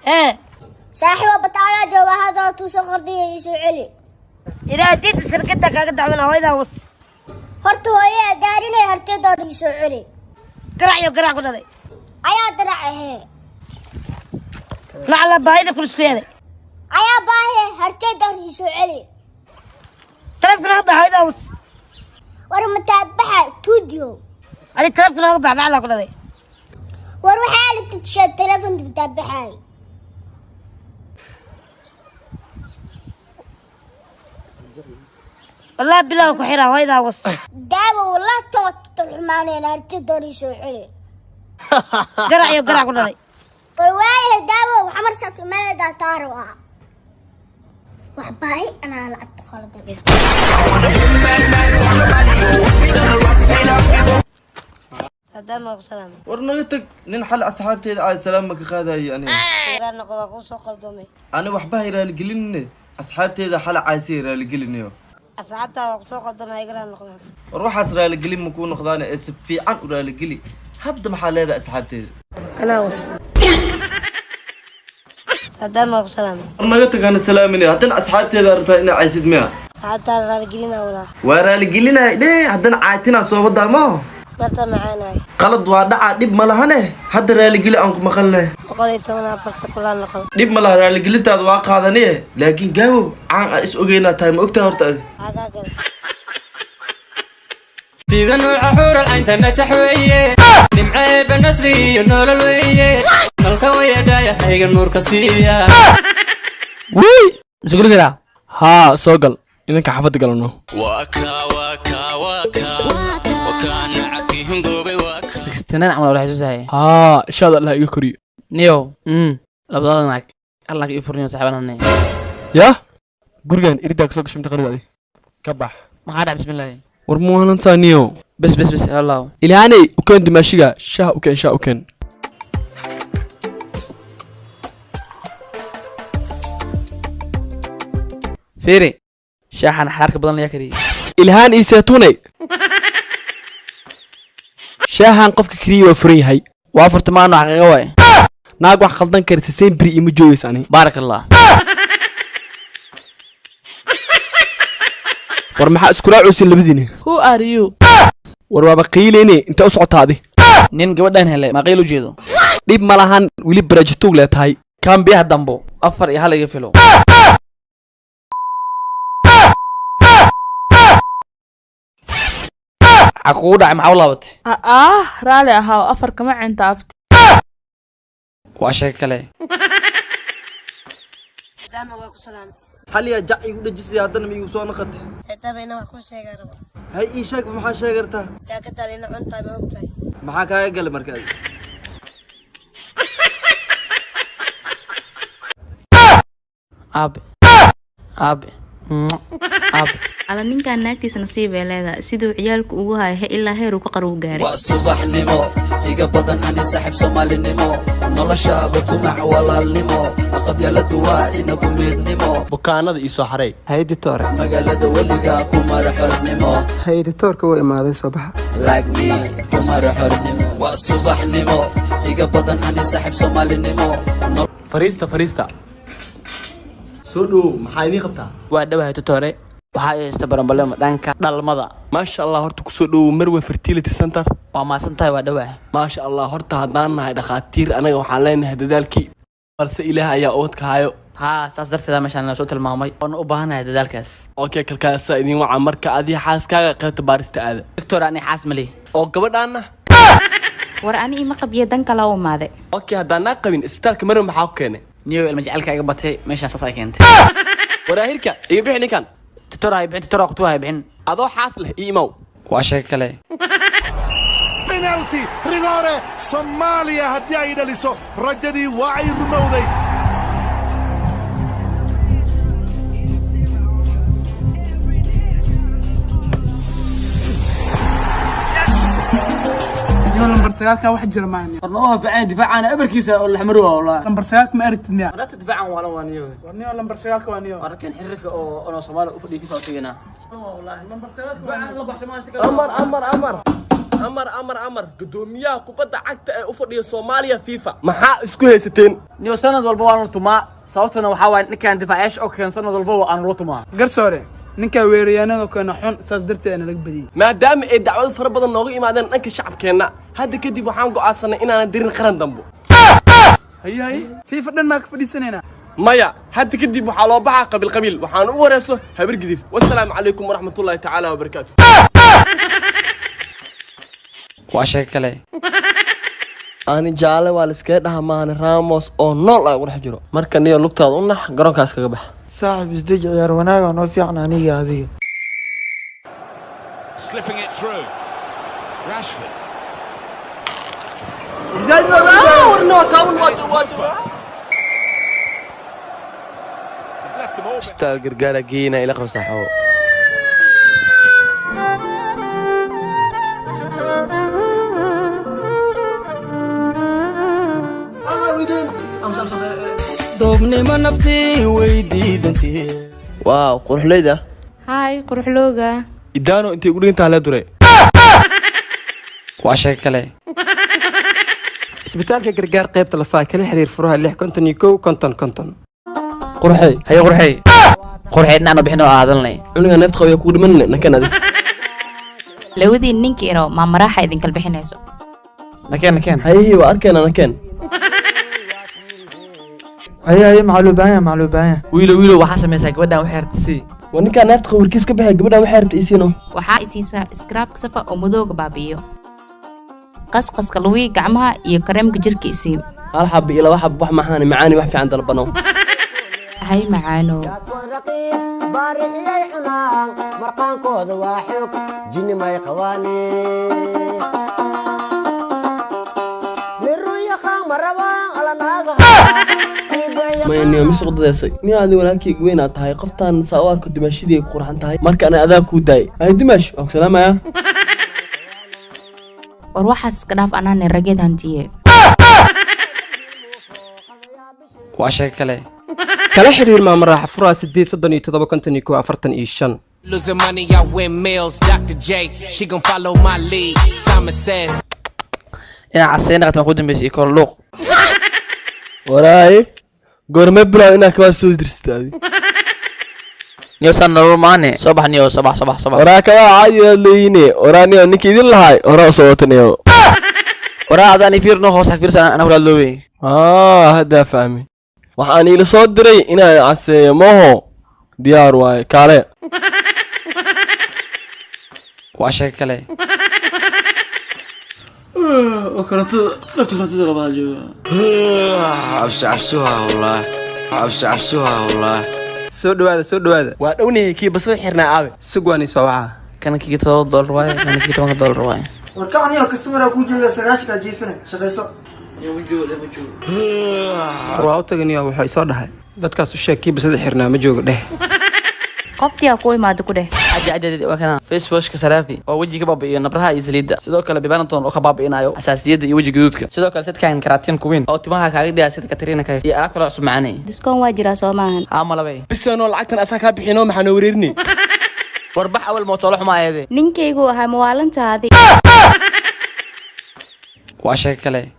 ايه صاحب بطالة جوا هذا توصل دي يسوعلي إذا أديت سرقتك أقطع من هويدا وص هرتو هي داريني هرتي دار يسوعلي قرع كل هذا أيا درع هي لا على بايدك كل سكينة أيا باهي هرتي دار يسوعلي تلف كنا هذا هويدا وص ورمتابحة توديو أنا تلف كنا هذا بعد على كل هذا وروح حالك تتشد تلفون تتابحاي والله بالله كحيرة هويدا وص دابا والله توت الحمانين هرتي دار يسوعلي قرع كل هذا والوايه دابا وحمر شاطر مالا تاروا وحباي أنا لعبت خالد سلام أبو سلام ورنيتك ننحل أصحابتي على سلامك خذها يعني أنا قوي سوق الدومي أنا وحبها يرى الجلني أصحابتي إذا حلا عايسير الجلني أصعدتها سوق الدومي يقرأ نقول روح أسرع الجلي مكون خذاني اسف في عن ولا الجلي حد محل هذا أصحابتي أنا وص سلام أبو سلام ورنيتك أنا سلامني هدنا أصحابتي إذا رتينا عايسيد ميا صعدتها رجلينا ولا ورا الجلينا ليه هدنا عايتنا صوب دامه مرت معانا قلد وادع دب ملهنه هذا رالي جلي أنكم مخلنا وقلت أنا فرت كلنا نقل دب مله رالي جلي تاد واقع هذا لكن جو عن إيش أجينا تايم أكتر هرت عقاقل سيدا نوع حور العين تنجح ويه دمعي بالنسري النور الويه الكوية داية هيك النور كسية وي شكرا كده ها سوقل إنك حفظت قالوا واكا وكان عقيهم قوبي واكا 69 عمل ولا حسوس هاي ها إن شاء الله يكري نيو لبضل معك الله يفرني صاحبنا هنا يا قرقان إريدك سوق شو متقرد هذه كبح ما حدا بسم الله ورمو هلا نسانيو بس الله إلهاني وكان دمشقة شاه وكان فيري شاحن حركة بدن ليا كري إلهان إيساتوني شاهان قفك كري وفري هاي وافرت ما نوع قواي ناق wax khaldan karisa sembri ima joogaysani بارك الله war maxaa isku raacuusin labadiina Who are you? war waaba qiileene inta u socotaadi nin gabadhan hele ma qiil u jeedo dhib ma lahan wili barajitug leetahay kan biyaha dambo afar iyo hal iga filo aku dhacay maxaa u laabatay رالي أهاو أفر كما عند أفتي waa shay kale سلام أبو سلام حال يا جاي يقول جسي هذا نبي يوصل نخت تابعنا وحكون شيء قرب هاي إيشك محا شاكرته جاكت علينا عن طيب وقتي محا كاي قال مركز abi abi على نين كان ناكتيس نصيب هذا سيدو عيالك وها إلا هيرو كقرو جاري وصبح نمو إيجا بدن أنا سحب سمال نمو ونلا شابكو مع ولا نمو أقب يلا دواء إنكم نمو bukaanada ii soo xaray hay dictor مقالة ولقا كمار حر نمو hay dictorka way imaaday soo baxa like me كمار حر نمو وصبح نمو إيجا بدن أنا سحب سمال نمو fariista soo dhow maxaa idin qabtaa waa dhawahay tutore waxa ay istabaranbalema dhanka dhalmada maasha Allah horta ku soo dhow Marwe Fertility Center waa maasantahay waa dhawahay maasha Allah horta hadaan nahay dhaqaatiir anaga waxaan leenahay dadaalkii balse Ilaahay ayaa oodka hayo ها saas darteeda meeshaan soo tilmaamay oo u baahanahay dadaalkaas okay kalkaasa idin waxa marka adii xaaskaaga qaybta baarista aada doctor ani xaas mali oo gabadhaana war ani ma qabiye dan kala oo maade okay hadaan qabin isbitaalka Marwe maxaa ku keenay niyo ilma jecelka iga batay meeshaan saas ay keentay waraahirka iga bixin kan doctor ay bixin doctor waqtu ay bixin adoo xaas leh iimaw waa shay kale penalty rigore Soomaaliya hadii ay dhaliso rajadii waa ay rumowday نمبر سيارك واحد جرماني ورنوها في عين دفاعنا ابركيسه ولا حمروها والله نمبر سيارك ما أردت مياه ولا تدفع ولا وانيو ورنيو نمبر سيارك وانيو وركن حرك او انا صومال افدي في صوتينا والله نمبر سيارك والله أمر amar gudoomiyaha kubadda cagta ee u fadhiya Soomaaliya FIFA maxaa isku haysateen niyo sanad walba waan la tumaa sababtuna waxa waay ninkaan difaacayaasha oo keen sanad walba aan la tumaa garsoore ninka weeraryahanada keena xun saas darteed laga badiyay maadaama ay dacwado fara badan nooga yimaadeen dhanka shacabkeena hadda kadib waxaan go'aansanay inaan dirin qaran dambo hay FIFA dhan ma ka fadhiisanayna maya hadda kadib waxaa loo baxaa qabiil waxaan u wareeso habar gidir wassalaamu calaykum waraxmatullaahi tacaala wabarakaatu waa shay kale ani jaale waa la iskaga dhaha maahane Ramos oo nool ah ugu dhex jiro marka niyo lugtaada u nax garoonkaas kaga bax saaxib isdeji ciyaar wanaaga noo fiican aniga adiga Slipping it through. Rashford. استاذ قرقارة جينا إلى خمسة حو دوبني ما نفتي ويدي دنتي واو قروح ليدا هاي قروح لوغا إدانو أنت يقولين تعالى دوري waa shay kale isbitaalka gargaar qaybta lafaha kala xiriir furaha 651 qurxay hay qurxay inaan bixino aadanlay cunuga neefta qabiya ku dhiman nakanadi lawadii ninkii iro ma maraxa idin kala bixinayso nakeen hayi waa arkayna nakeen haye macluubaaya wiilo waxa sameeyay gabadhan waxay hartay waa ninka neefta qabiirkiis ka baxay gabadhan waxay rabtay isiino waxaa isiisa scrap safa oo madooga baabiyo qasqaska luwi gacmaha iyo kareemka jirka isiib hal xab iyo laba xab wax maxaan macaani wax fiican dalbano hay macaano marqaankooda waa xoog jinni may qawaani ما إني مسق ضيسي ني هذه ولكن وين تهاي قفتان سوار كنت ماشي دي قرحان تهاي مرك أنا أذاك وداي هاي دمش أو سلام يا وروحس كناف أنا نرجع هنتيه واشيء كله kala xiriir maamaraha furaha 837 Losing money, I win meals. Dr. J, she gon' follow my lead. Simon says. ina casayna qatan ku dambeysay kor luuq وراي قرمي بلا إنك ما سوز درستادي niyo san nolol maane subax niyo subax وراك عادي ليني وراني إنك يدين لهاي ورا صوتني waraa adani fiirno hoos fiirsan ana wala loowe هذا فهمي وحاني لصدري إنا عسى ماهو ديار واي كاره واشيء كله soo dhawaada وأدوني كي بس حرنا عاوي sugwani soo waxa kana kii $7 waay kana kii $10 waay warkaan iyo customer ku jooga 9 jiifina shaqeyso waa taganiyo waxay soo dhahay dadkaas u sheekay basada xirnaa ma joogo dheh qoftii ku imaado ku dheh ajaajad waa kana face wash ka saraafi oo wajiga baabiyo nabraha iyo saliida sidoo kale bibanton oo ka baabiinayo asaasiyada iyo wajiga guduudka sidoo kale sadkaan karatin kuwin oo timaha kaaga dhiyaasid Katrina kay iyo akala cusub macaanay diskoon waa jira Soomahan malabay بس أنا لعقتنا أساكا بحينو محنا وريرني warbax awal mootolo xumaa ayade ninkaygu ahaa mawaalantaadi waa shay kale